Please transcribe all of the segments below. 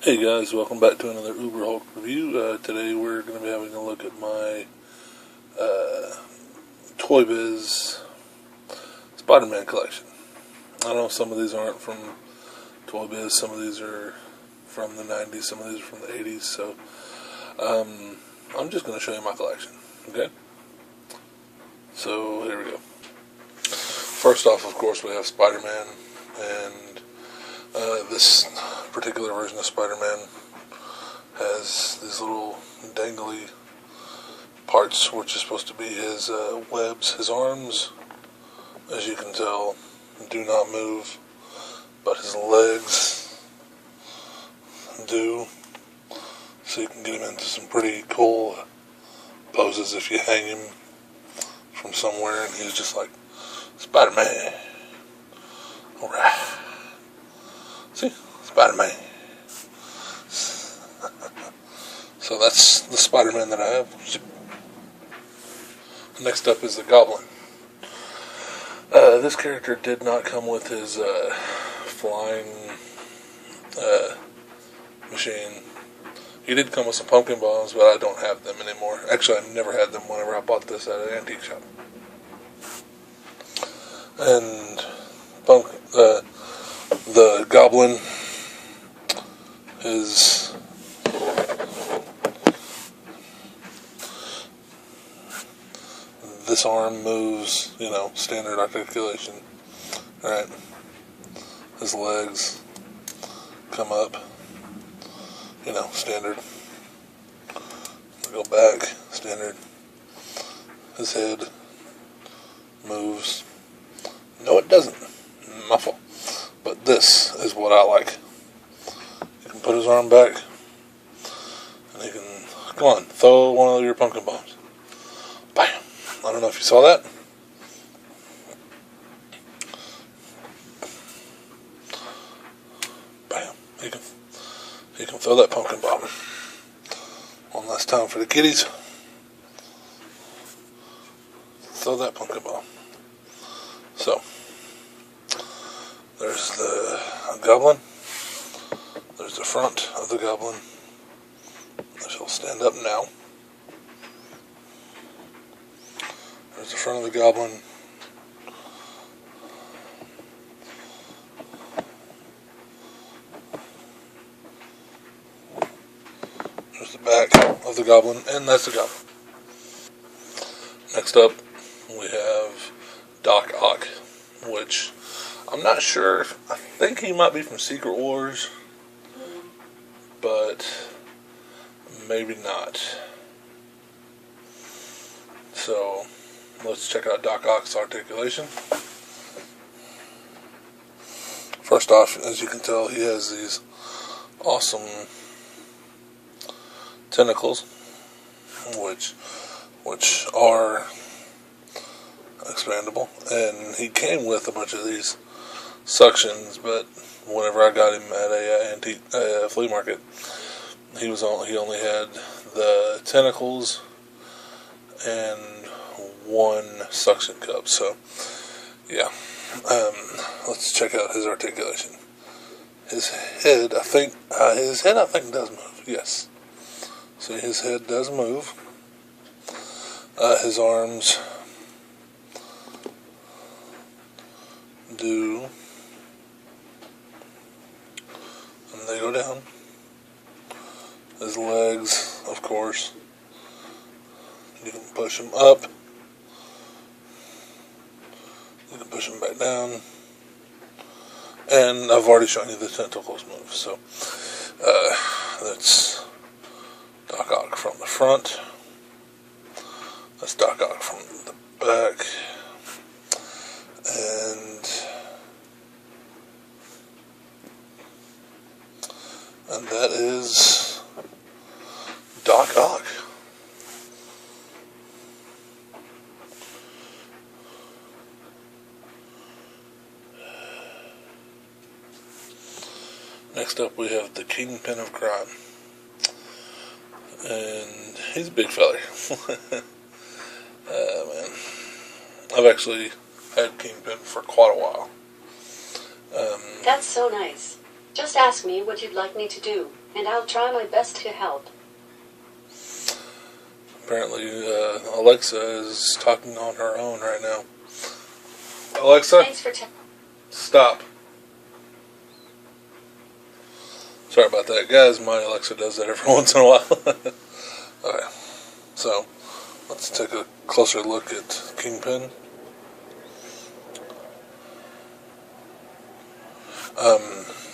Hey guys, welcome back to another Uber Hulk review. Today we're going to be having a look at my Toy Biz Spider-Man collection. I know some of these aren't from Toy Biz, some of these are from the 90s, some of these are from the 80s, so I'm just going to show you my collection, okay? So here we go. First off, of course, we have Spider-Man, and this particular version of Spider-Man has these little dangly parts, which is supposed to be his webs. His arms, as you can tell, do not move, but his legs do. So you can get him into some pretty cool poses if you hang him from somewhere and he's just like, Spider-Man. Alright. See? Spider-Man. So that's the Spider-Man that I have. Next up is the Goblin. This character did not come with his flying machine. He did come with some pumpkin bombs, but I don't have them anymore. Actually, I never had them whenever I bought this at an antique shop. And the Goblin is this arm moves, standard articulation. Alright. His legs come up, standard. Go back, standard. His head moves. No, it doesn't. My fault. But this is what I like. He can put his arm back, and he can, come on, throw one of your pumpkin bombs. Bam! I don't know if you saw that. Bam! He can throw that pumpkin bomb. One last time for the kiddies. Throw that pumpkin bomb. So, there's the Goblin. There's the front of the Goblin. I shall stand up now. There's the front of the Goblin. There's the back of the Goblin, and that's the Goblin. Next up, we have Doc Ock, which I'm not sure. I think he might be from Secret Wars, but maybe not. So let's check out Doc Ock's articulation. First off, as you can tell, he has these awesome tentacles, which are expandable, and he came with a bunch of these suctions, but whenever I got him at a antique flea market, he only had the tentacles and one suction cup. So yeah, let's check out his articulation. His head, I think does move. Yes, see, his head does move. His arms do, and they go down. His legs, of course, you can push them up, you can push them back down, and I've already shown you the tentacles move. So that's Doc Ock from the front. That's Doc Ock from the back. And that is Doc Ock. Next up, we have the Kingpin of crime. And he's a big fella. Man. I've actually had Kingpin for quite a while. That's so nice. Just ask me what you'd like me to do, and I'll try my best to help. Apparently, Alexa is talking on her own right now. Alexa, Thanks for stop. Sorry about that, guys. My Alexa does that every once in a while. Okay, so let's take a closer look at Kingpin.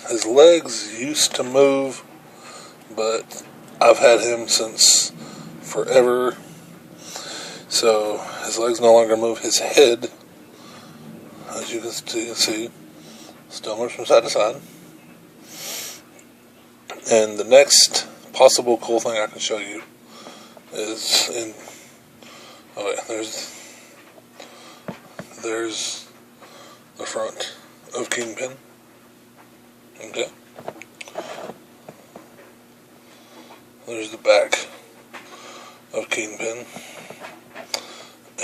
His legs used to move, but I've had him since forever, so his legs no longer move. His head, as you can see, still moves from side to side. And the next possible cool thing I can show you is in... Oh yeah, there's the front of Kingpin. Okay. There's the back of Kingpin.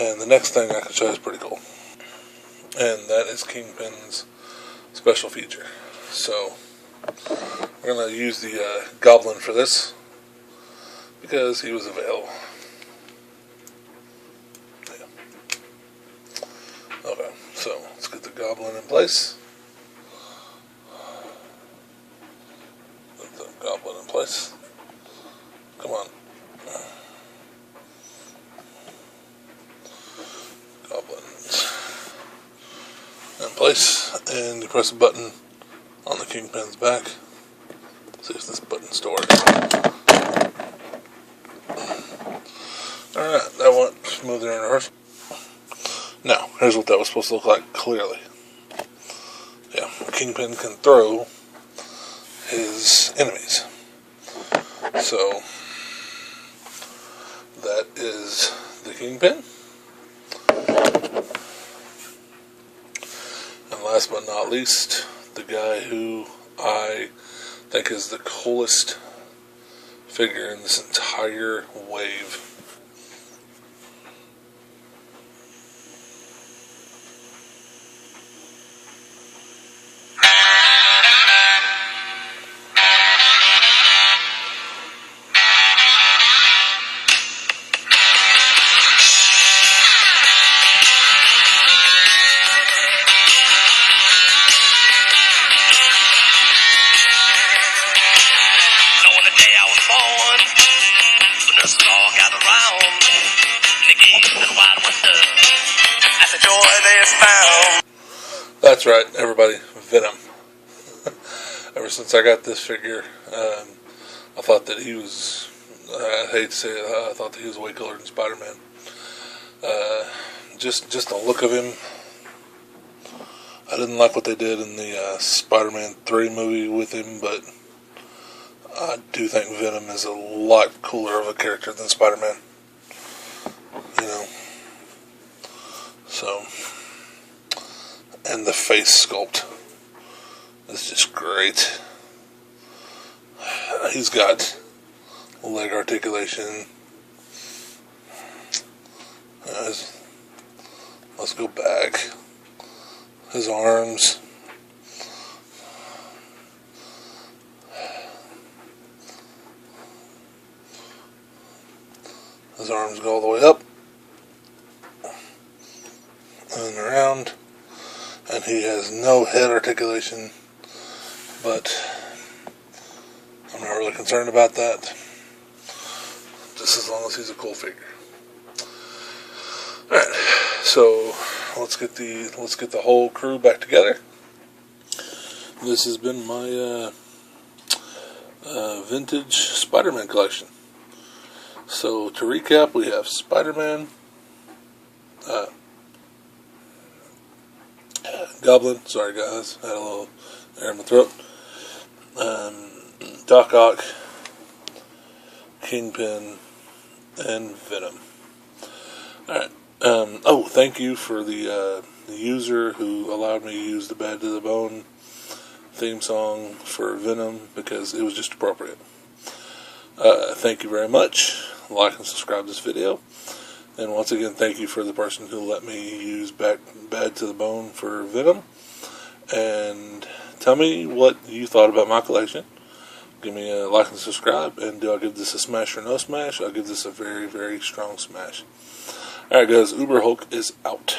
And the next thing I can show you is pretty cool. And that is Kingpin's special feature. So, we're going to use the Goblin for this, because he was available. Yeah. Okay, so let's get the Goblin in place. Get the Goblin in place. Come on. Goblin in place, and you press a button on the Kingpin's back. See if this button still works. Alright, that went smoother in reverse. Now, here's what that was supposed to look like clearly. Yeah, Kingpin can throw his enemies. So, that is the Kingpin. And last but not least, the guy who I think is the coolest figure in this entire wave. That's right, everybody, Venom. Ever since I got this figure, I thought that he was, I hate to say it, I thought that he was way cooler than Spider-Man. Just the look of him. I didn't like what they did in the Spider-Man 3 movie with him, but I do think Venom is a lot cooler of a character than Spider-Man. You know. So, and the face sculpt is just great. He's got leg articulation. Let's go back. His arms. His arms go all the way up and around, and he has no head articulation, but I'm not really concerned about that, just as long as he's a cool figure. Alright, so let's get the whole crew back together. This has been my vintage Spider-Man collection. So to recap, we have Spider-Man, Goblin, sorry guys, I had a little air in my throat, Doc Ock, Kingpin, and Venom. Alright, oh, thank you for the user who allowed me to use the Bad to the Bone theme song for Venom, because it was just appropriate. Thank you very much. Like and subscribe to this video. And once again, thank you for the person who let me use Bad to the Bone for Venom. And Tell me what you thought about my collection. Give me a like and subscribe. And do I give this a smash or no smash? I'll give this a very, very strong smash. Alright guys, Uber Hulk is out.